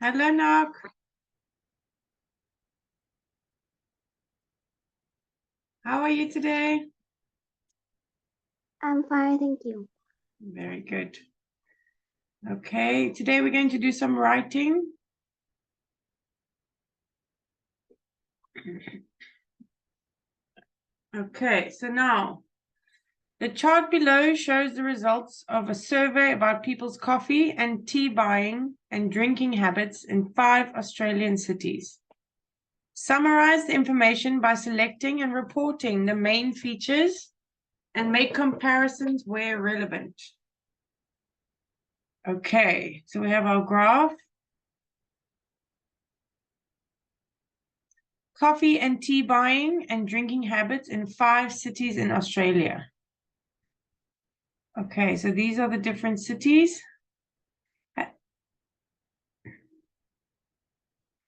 Hello, Ngoc. How are you today? I'm fine, thank you. Very good. Okay, today we're going to do some writing. Okay, so now the chart below shows the results of a survey about people's coffee and tea buying and drinking habits in 5 Australian cities. Summarize the information by selecting and reporting the main features and make comparisons where relevant. Okay, so we have our graph. Coffee and tea buying and drinking habits in 5 cities in Australia. Okay, so these are the different cities.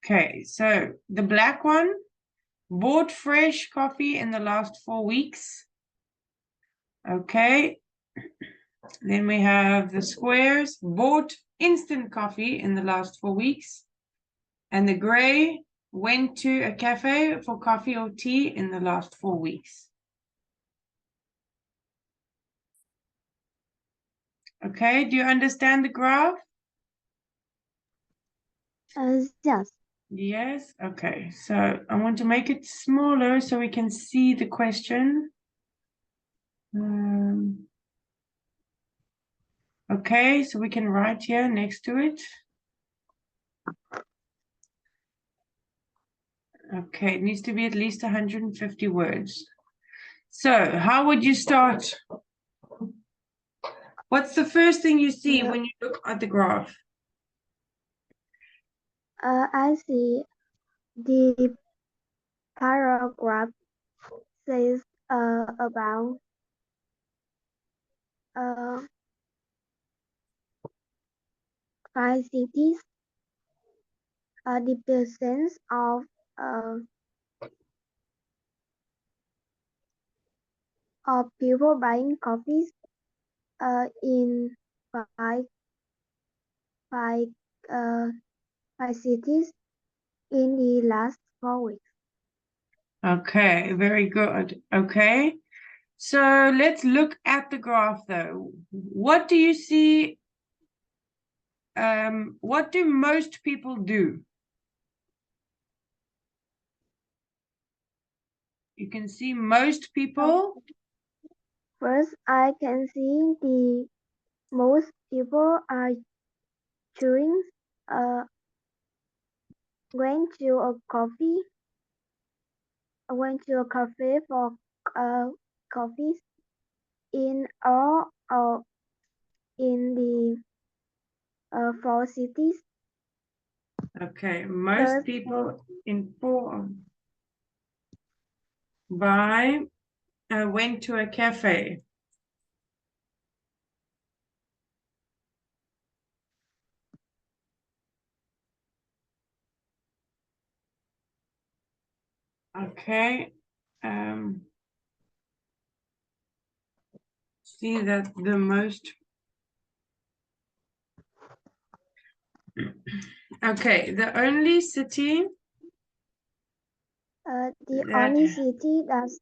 Okay, so the black one, bought fresh coffee in the last 4 weeks. Okay, then we have the squares, bought instant coffee in the last 4 weeks. And the gray, went to a cafe for coffee or tea in the last 4 weeks. Okay, do you understand the graph? Yes. Yes, okay. So I want to make it smaller so we can see the question. Okay, so we can write here next to it. Okay, it needs to be at least 150 words. So how would you start? What's the first thing you see when you look at the graph? I see the paragraph says about 5 cities. The presence of people buying coffees in five five uh, 5 cities in the last 4 weeks. Okay, very good. Okay, so let's look at the graph though. What do you see? What do most people do? You can see most people. First, I can see the most people are chewing went to a coffee went to a cafe for coffees in all or in the 4 cities. Okay, most Third, people in 4 by went to a cafe. Okay. See that the most. Okay, the only city the that only city that's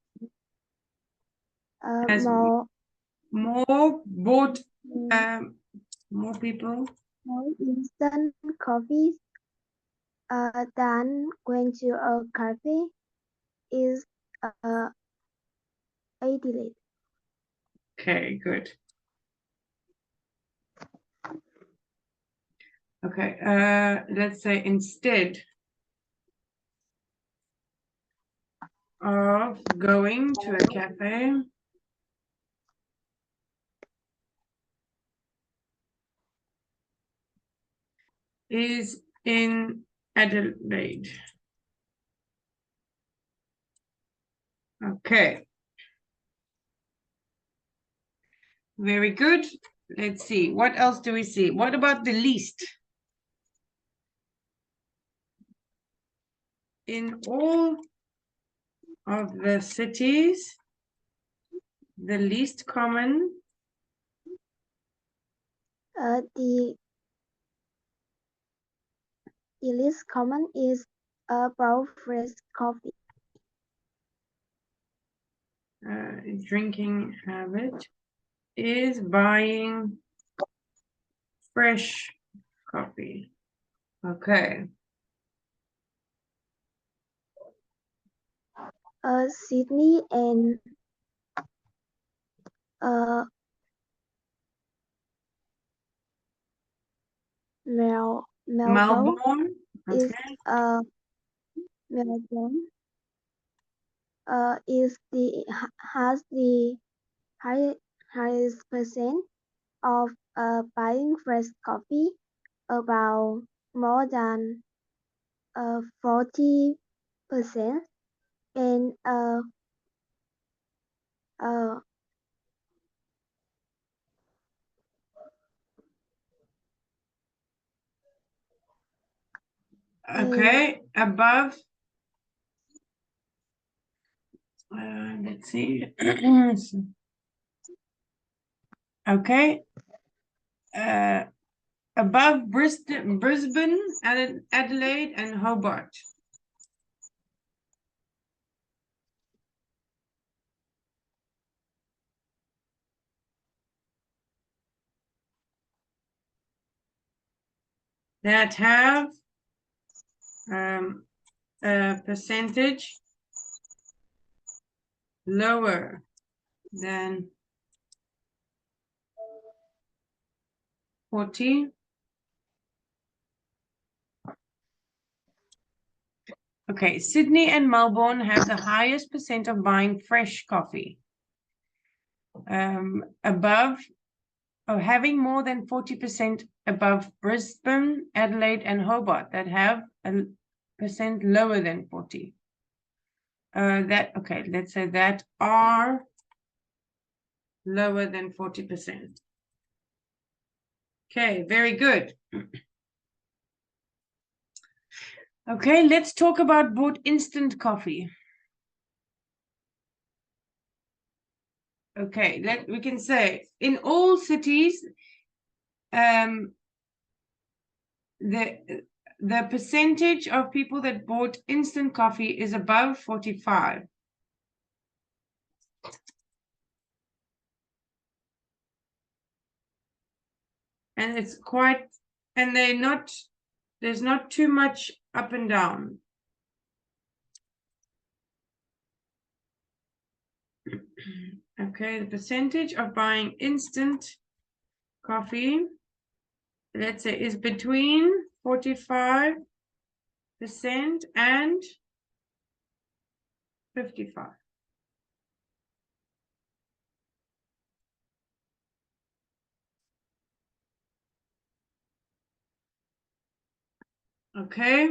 has more more bought more people. more instant coffees than going to a cafe is Adelaide. Okay, good. Okay, let's say instead of going to a cafe, is in Adelaide. Okay. Very good. Let's see. What else do we see? What about the least? In all of the cities, the least common The least common is brown fresh coffee. Drinking habit is buying fresh coffee. Okay. Sydney and Melbourne Melbourne. is Okay. Melbourne is the has the highest percent of buying fresh coffee, about more than 40%, and uh, Okay. Above. Let's see. Okay. Above Brisbane, Adelaide, and Hobart. That have a percentage lower than 40. Okay, Sydney and Melbourne have the highest percent of buying fresh coffee. Above, having more than 40% above Brisbane, Adelaide, and Hobart that have a percent lower than 40. Let's say that are lower than 40%. Okay, very good. Okay, let's talk about bought instant coffee. Okay, we can say in all cities, the percentage of people that bought instant coffee is above 45. And it's quite, and there's not too much up and down. Okay, the percentage of buying instant coffee, let's say, is between 45% and 55. Okay.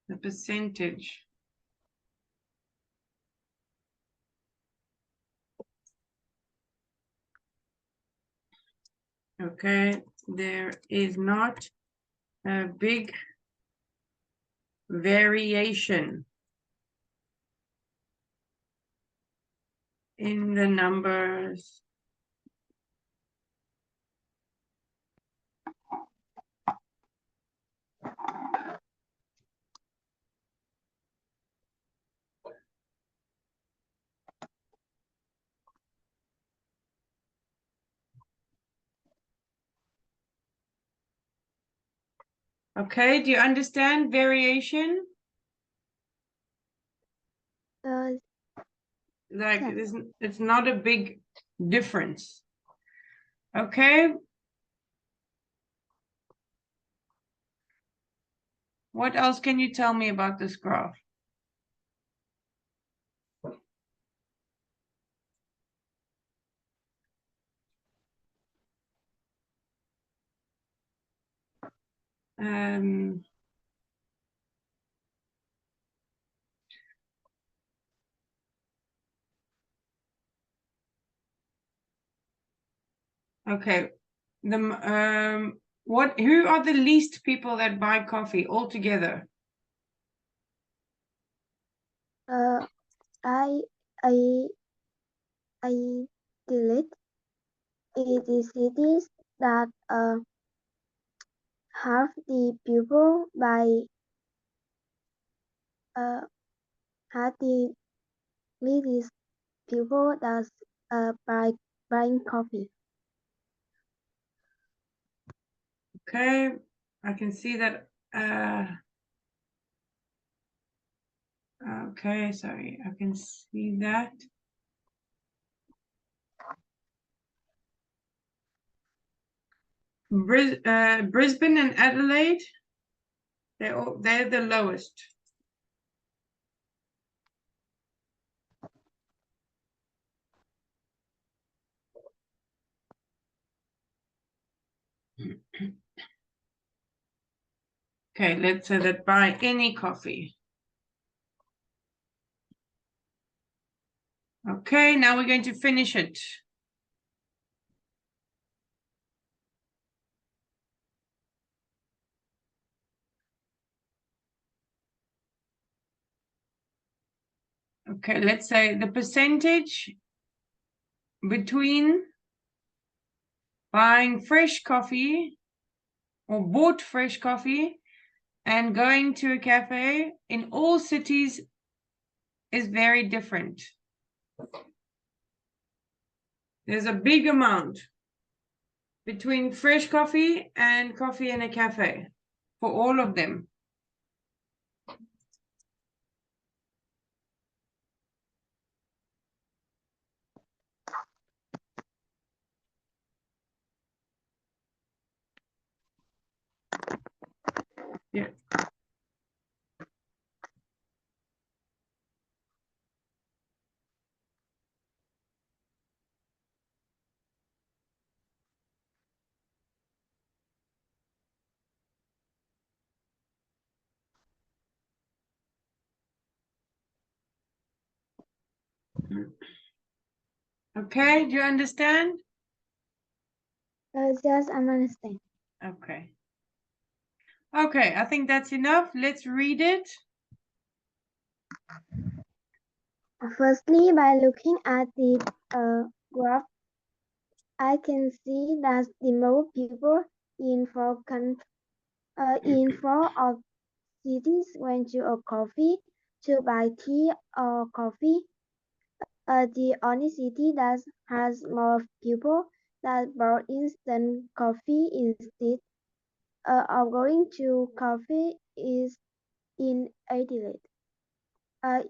The percentage. Okay, there is not a big variation in the numbers. Okay, do you understand variation? Like yes. it's not a big difference. Okay. What else can you tell me about this graph? Okay. Who are the least people that buy coffee altogether? I isolate. It is cities that have the people by have the least people that buying coffee. Okay, I can see that. Okay, sorry, I can see that. Brisbane and Adelaide, they're the lowest. Okay, let's say that buy any coffee. Okay, now we're going to finish it. Okay, let's say the percentage between buying fresh coffee or bought fresh coffee and going to a cafe in all cities is very different. There's a big amount between fresh coffee and coffee in a cafe for all of them. Yeah. Okay, do you understand? Yes, I understand. Okay. Okay, I think that's enough. Let's read it. Firstly, by looking at the graph, I can see that the more people in four of cities went to a coffee to buy tea or coffee. The only city that has more people that bought instant coffee instead of going to coffee is in Adelaide.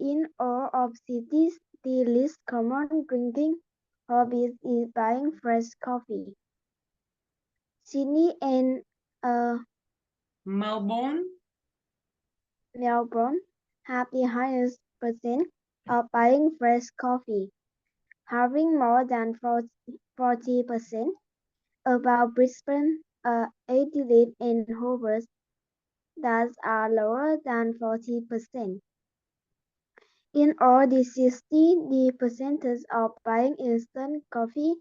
In all of cities, the least common drinking hobby is buying fresh coffee. Sydney and Melbourne. Melbourne have the highest percent of buying fresh coffee, having more than 40%. About Brisbane, Adelaide and Hobart that are lower than 40%. In all the 60, the percentage of buying instant coffee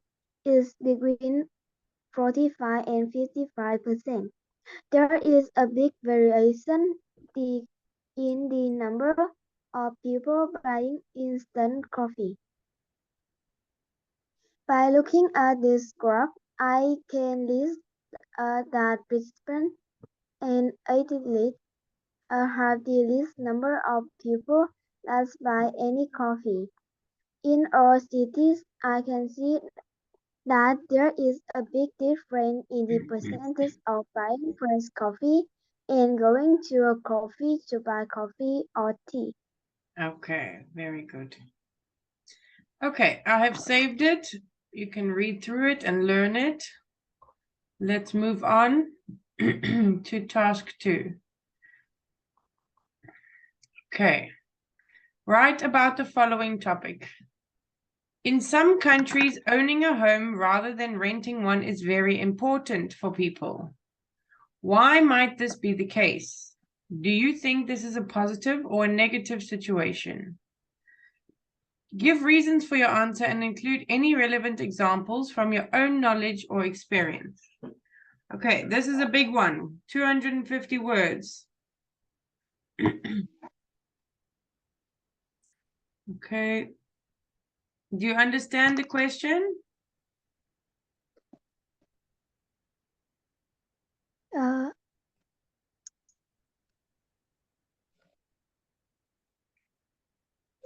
is between 45 and 55%. There is a big variation in the number of people buying instant coffee. By looking at this graph, I can list that Brisbane and Adelaide have the least number of people that buy any coffee. In all cities, I can see that there is a big difference in the percentage of buying fresh coffee and going to a coffee to buy coffee or tea. Okay, very good. Okay, I have saved it. You can read through it and learn it. Let's move on to task 2. Okay, write about the following topic. In some countries, owning a home rather than renting one is very important for people. Why might this be the case? Do you think this is a positive or a negative situation? Give reasons for your answer and include any relevant examples from your own knowledge or experience. Okay, this is a big one, 250 words. Okay. Do you understand the question?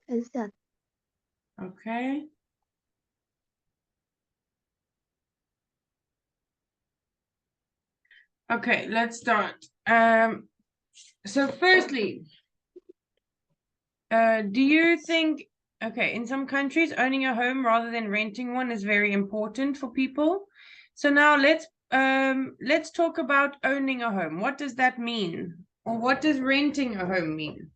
Is that Okay. Okay, let's start. So firstly, do you think, okay, in some countries, owning a home rather than renting one is very important for people. So now let's talk about owning a home. What does that mean? Or what does renting a home mean?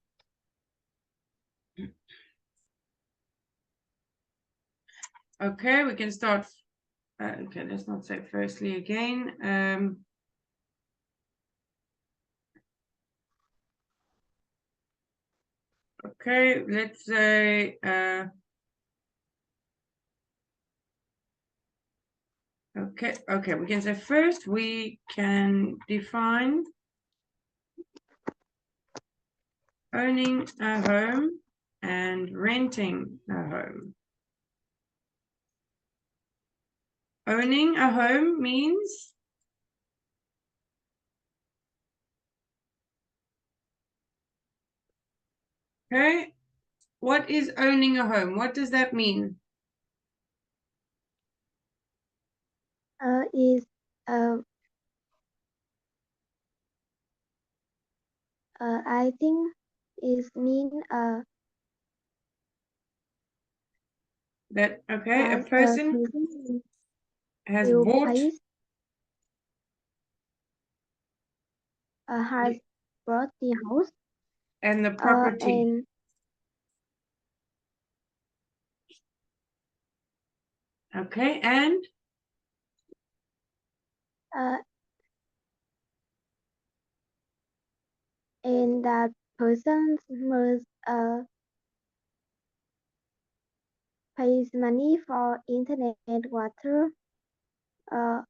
Okay, we can start. Okay, let's not say firstly again. Okay, let's say okay, we can say first we can define owning a home and renting a home. Owning a home means okay. What is owning a home? What does that mean? is I think is mean That okay, a as a person person has will bought place has bought the house and the property. and Okay, and uh, and that person must pays money for internet, water, uh,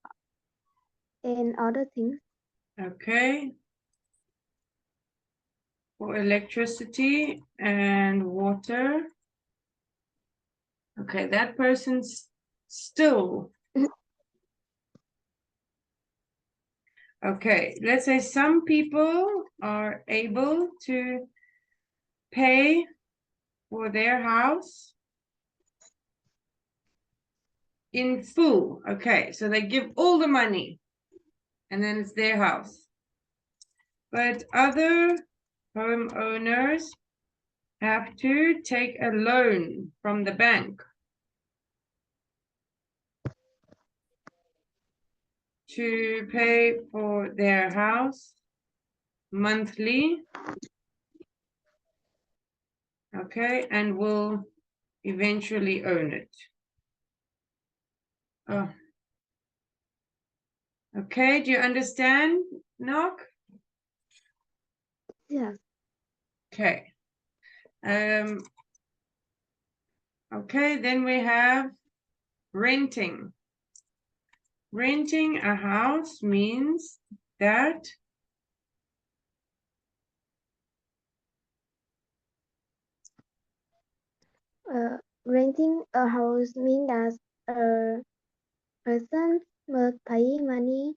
and other things. okay, for electricity and water. Okay, that person's still okay. Let's say some people are able to pay for their house in full. Okay, so they give all the money and then it's their house. But other homeowners have to take a loan from the bank to pay for their house monthly. Okay, and will eventually own it. Oh, okay, do you understand, Knock? Yes. Okay. Okay, then we have renting. Renting a house means that Renting a house means that a person must pay money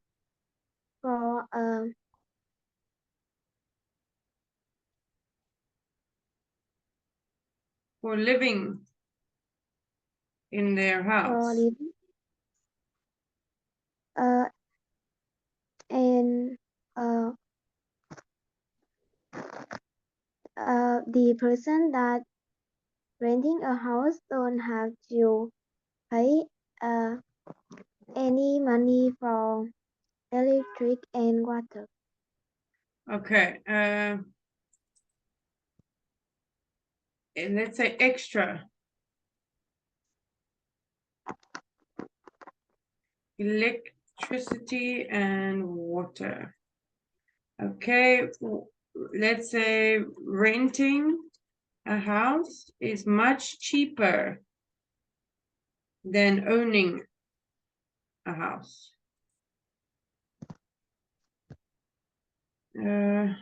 for for living in their for house. living. Uh, and the person that renting a house don't have to pay uh, any money for electric and water. Okay, and let's say extra. Electricity and water. Okay, let's say renting a house is much cheaper than owning a house. Uh,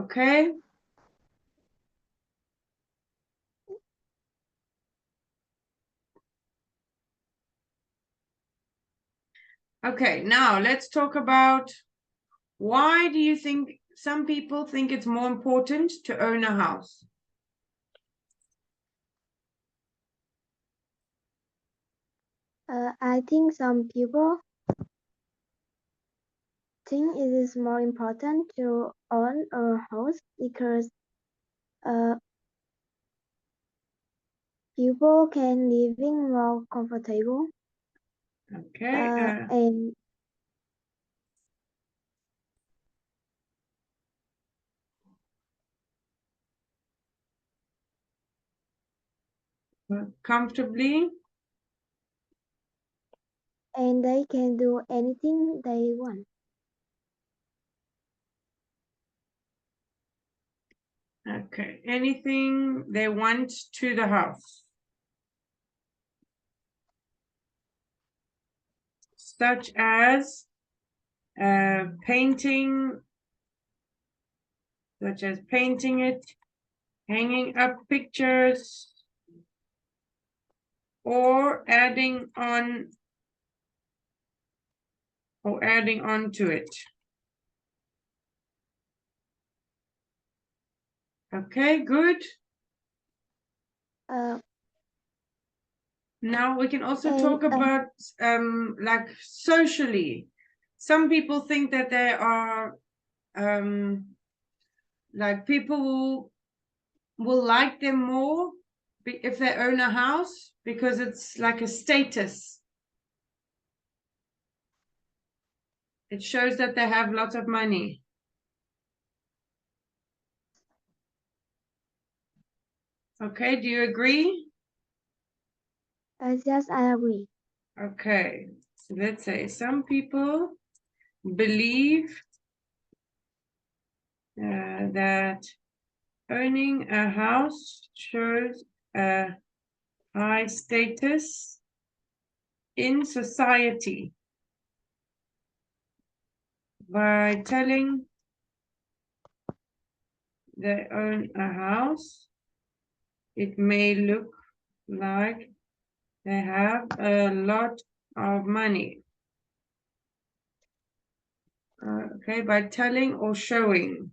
Okay? Okay, now let's talk about why do you think some people think it's more important to own a house? I think some people think it is more important to own a house because uh, people can living more comfortable Okay, and comfortably. and they can do anything they want. Okay, anything they want to the house. Such as painting, it, hanging up pictures, or adding on to it. Okay, good. Uh, Now we can also and talk about like socially. Some people think that they are like people will like them more if they own a house because it's like a status. It shows that they have lots of money. Okay, do you agree? yes, I agree. Okay, so let's say some people believe that owning a house shows a high status in society by telling they own a house. It may look like they have a lot of money. Okay, by telling or showing.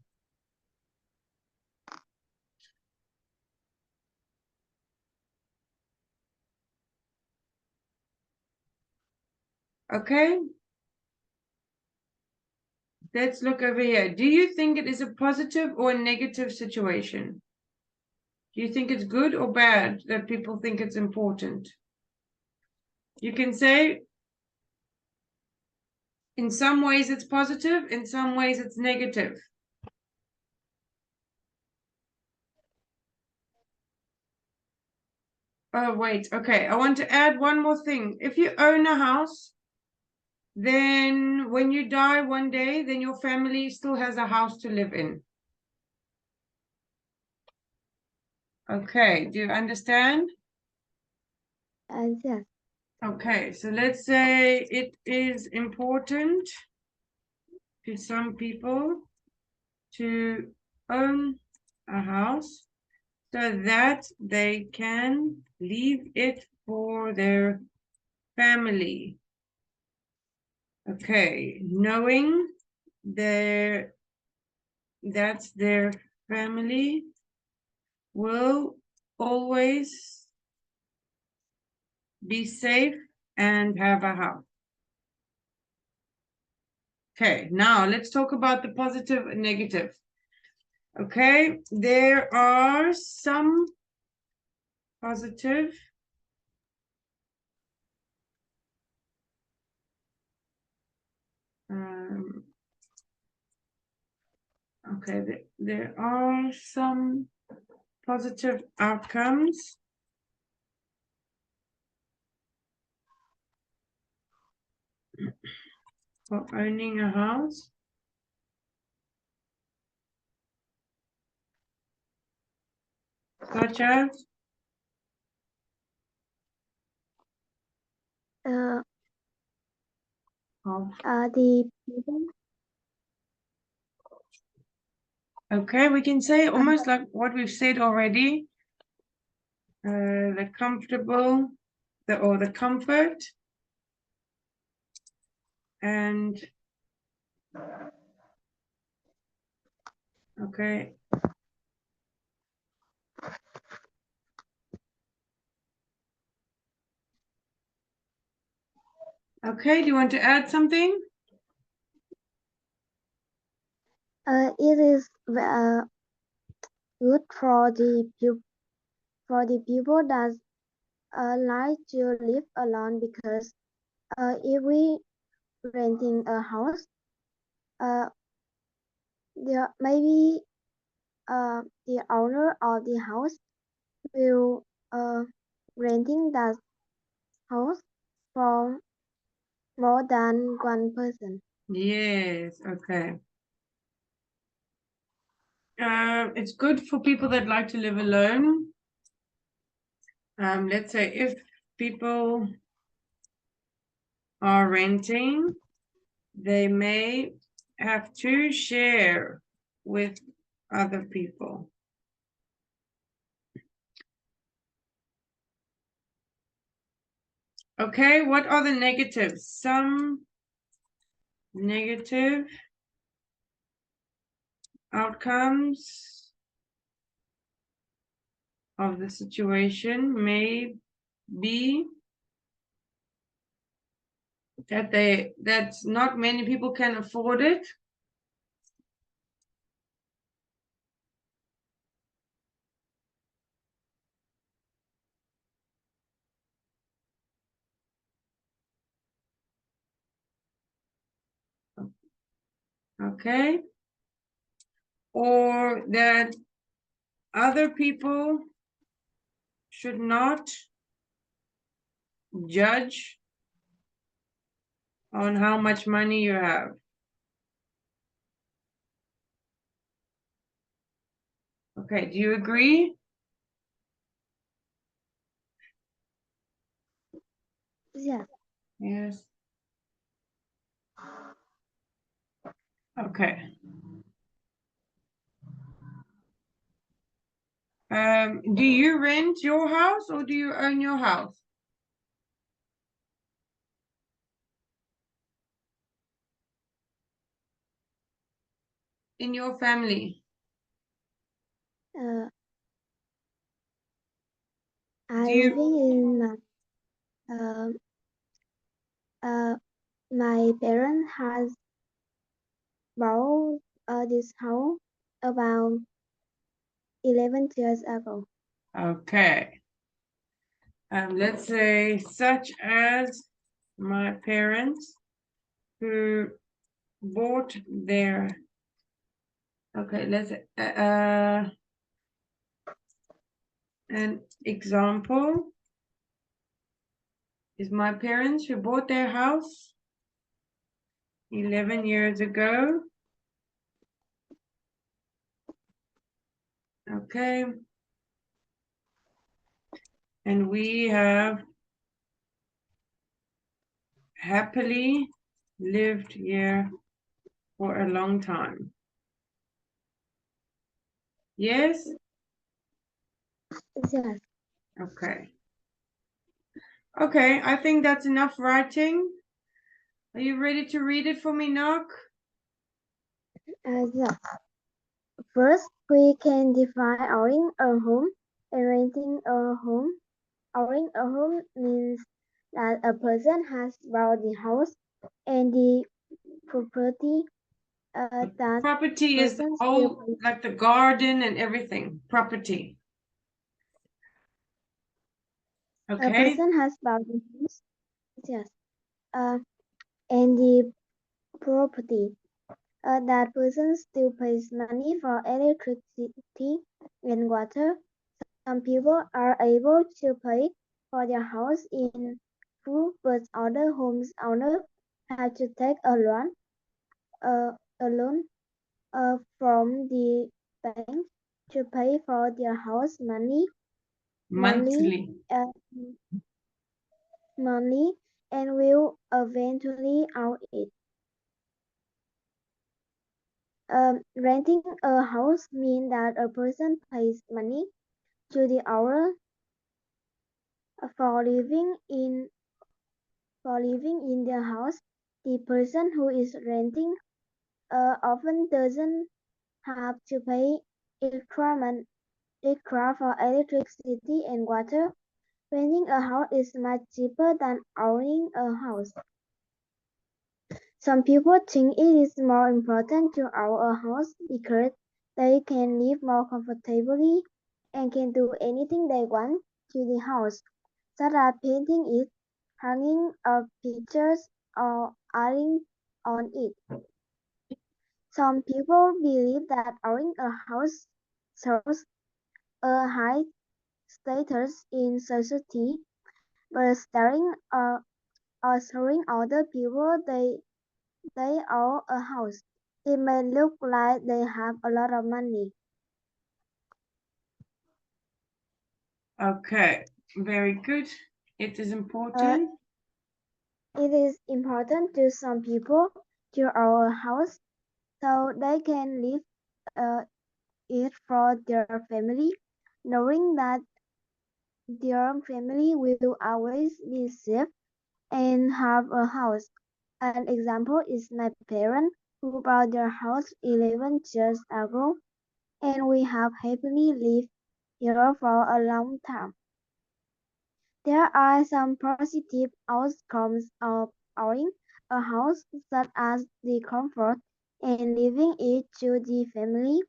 Okay, let's look over here. Do you think it is a positive or a negative situation? Do you think it's good or bad that people think it's important? You can say in some ways it's positive, in some ways it's negative. Oh, wait. Okay, I want to add one more thing. If you own a house, then when you die one day, then your family still has a house to live in. Okay, do you understand? Yes, Okay, so let's say it is important to some people to own a house so that they can leave it for their family. Okay, knowing their that their family will always be safe and have a house. Okay, now let's talk about the positive and negative. Okay, there are some positive okay, there are some positive outcomes for owning a house. Such as uh, oh, the people Okay, we can say almost like what we've said already. The comfortable, the comfort, and okay. Okay, do you want to add something? It is good for the people that like to live alone because if we renting a house, there maybe the owner of the house will renting that house for more than one person. Yes, okay. It's good for people that like to live alone. Let's say if people are renting, they may have to share with other people. Okay, what are the negatives? Some negative outcomes of the situation may be that not many people can afford it. Okay, or that other people should not judge on how much money you have. Okay, do you agree? Yes. Yes. Okay. Do you rent your house or do you own your house? In your family? I Do you living in my parents has bought this house about 11 years ago. okay. Let's say such as my parents who bought their okay, let's an example is my parents who bought their house 11 years ago. Okay. And we have happily lived here for a long time. Yes? Yes. Okay. Okay, I think that's enough writing. Are you ready to read it for me, Ngoc? Yes. First, we can define owning a home and renting a home. Owning a home means that a person has bought the house and the property that Property is the person still whole, like the garden and everything. Property. a Okay? person has bought the house. Yes. And the property that person still pays money for electricity and water. Some people are able to pay for their house in full, but other homes owners have to take a loan from the bank to pay for their house monthly, Monthly. monthly, and will eventually out it. Renting a house means that a person pays money to the owner for living in their house. The person who is renting often doesn't have to pay extra for electricity and water. Renting a house is much cheaper than owning a house. Some people think it is more important to own a house because they can live more comfortably and can do anything they want to the house, such as painting it, hanging up pictures, or adding on it. Some people believe that owning a house shows a high status in society, but showing other people they own a house, it may look like they have a lot of money. Okay, very good. It is Uh, important. it is important to some people to own a house so they can live uh, it for their family, knowing that their family will always be safe and have a house. An example is my parents who bought their house 11 years ago, and we have happily lived here for a long time. There are some positive outcomes of owning a house, such as the comfort and leaving it to the family.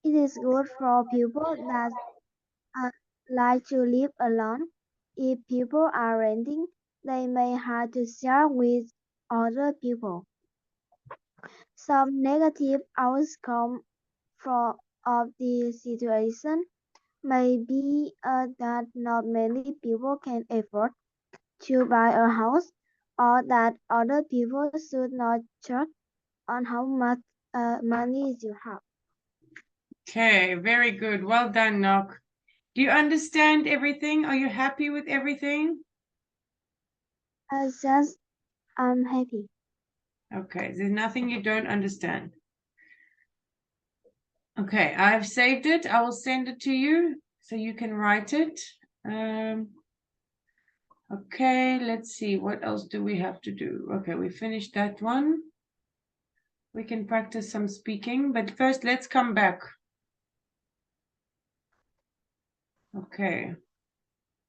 It is good for people that uh, like to live alone. If people are renting, they may have to share with other people. Some negative outcome for of the situation may be that not many people can afford to buy a house, or that other people should not check on how much money you have. Okay, very good. Well done, Ngoc. Do you understand everything? Are you happy with everything? Just I'm happy. Okay, there's nothing you don't understand. Okay, I've saved it. I will send it to you so you can write it. Okay, let's see. What else do we have to do? Okay, we finished that one. We can practice some speaking, but first let's come back. Okay.